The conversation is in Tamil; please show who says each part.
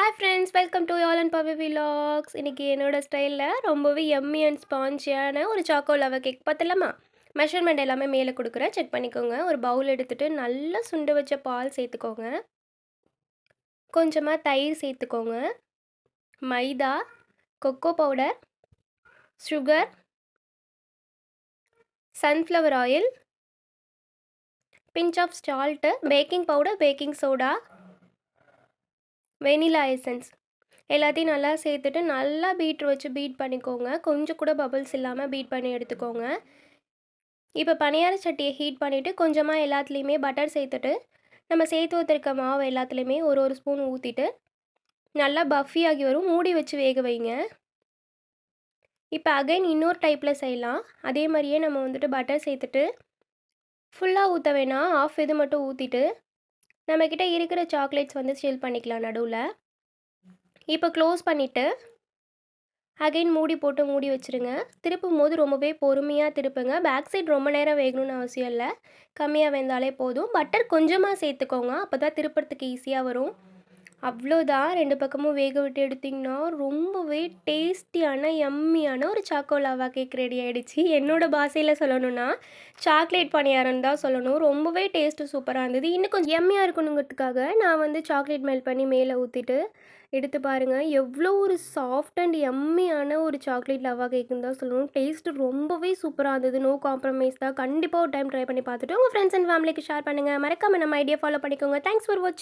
Speaker 1: ஹாய் ஃப்ரெண்ட்ஸ், வெல்கம் டு யால் அண்ட் பவி விலாக்ஸ். இன்றைக்கி என்னோடய ஸ்டைலில் ரொம்பவே எம்மி அண்ட் ஸ்பான்ச்சியான ஒரு சாக்கோ லவா கேக் பார்த்துலாமா? மெஷர்மெண்ட் எல்லாமே மேலே கொடுக்குறேன், செக் பண்ணிக்கோங்க. ஒரு பவுல் எடுத்துகிட்டு நல்லா சுண்டு வச்ச பால் சேர்த்துக்கோங்க. கொஞ்சமாக தயிர் சேர்த்துக்கோங்க. Maida, cocoa powder, sugar, sunflower oil, pinch of salt, baking powder, baking soda, vanilla essence எல்லாத்தையும் நல்லா சேர்த்துட்டு நல்லா பீட்ரு வச்சு பீட் பண்ணிக்கோங்க. கொஞ்சம் கூட பபிள்ஸ் இல்லாமல் பீட் பண்ணி எடுத்துக்கோங்க. இப்போ பணியார சட்டியை ஹீட் பண்ணிவிட்டு கொஞ்சமாக எல்லாத்துலேயுமே பட்டர் சேர்த்துட்டு நம்ம சேர்த்து வச்சுருக்க மாவு எல்லாத்துலேயுமே ஒரு ஒரு ஸ்பூன் ஊற்றிட்டு நல்லா பஃபி ஆகி வரும். மூடி வச்சு வேக வைங்க. இப்போ அகைன் இன்னொரு டைப்பில் செய்யலாம். அதே மாதிரியே நம்ம வந்துட்டு பட்டர் சேர்த்துட்டு ஃபுல்லாக ஊற்ற வேணாம், ஆஃப் இது மட்டும் ஊற்றிட்டு நம்மக்கிட்ட இருக்கிற சாக்லேட்ஸ் வந்து ஸ்டில் பண்ணிக்கலாம் நடுவில். இப்போ க்ளோஸ் பண்ணிவிட்டு அகைன் மூடி போட்டு மூடி வச்சுருங்க. திருப்பும் போது ரொம்பவே பொறுமையாக திருப்புங்க. பேக் சைட் ரொம்ப நேரம் வேகணும்னு அவசியம் இல்லை, கம்மியாக வெந்தாலே போதும். பட்டர் கொஞ்சமாக சேர்த்துக்கோங்க, அப்போ தான் திருப்புறதுக்கு ஈஸியாக வரும். அவ்வளோதான், ரெண்டு பக்கமும் வேக விட்டு எடுத்திங்கன்னா ரொம்பவே டேஸ்டியான எம்மியான ஒரு சாக்கோ லவா கேக் ரெடி ஆகிடுச்சு. என்னோடய பாஷையில் சொல்லணுன்னா சாக்லேட் பணியாரம்னு தான் சொல்லணும். ரொம்பவே டேஸ்ட்டு சூப்பராக இருந்தது. இன்னும் கொஞ்சம் எம்மியாக இருக்கணுங்கிறதுக்காக நான் வந்து சாக்லேட் மெல்ட் பண்ணி மேலே ஊற்றிட்டு எடுத்து பாருங்கள். எவ்வளோ ஒரு சாஃப்ட் அண்ட் எம்மியான ஒரு சாக்லேட் லவா கேக்குன்னு தான் சொல்லணும். டேஸ்ட்டு ரொம்பவே சூப்பராக இருந்தது. நோ காம்ப்ரமைஸ் தான். கண்டிப்பாக ஒரு டைம் ட்ரை பண்ணி பார்த்துட்டு உங்கள் ஃப்ரெண்ட்ஸ் அண்ட் ஃபேமிலிக்கு ஷேர் பண்ணுங்கள். மறக்காமல் நம்ம ஐடியா ஃபாலோ பண்ணிக்கோங்க. தேங்க்ஸ் ஃபார் வாட்சிங்.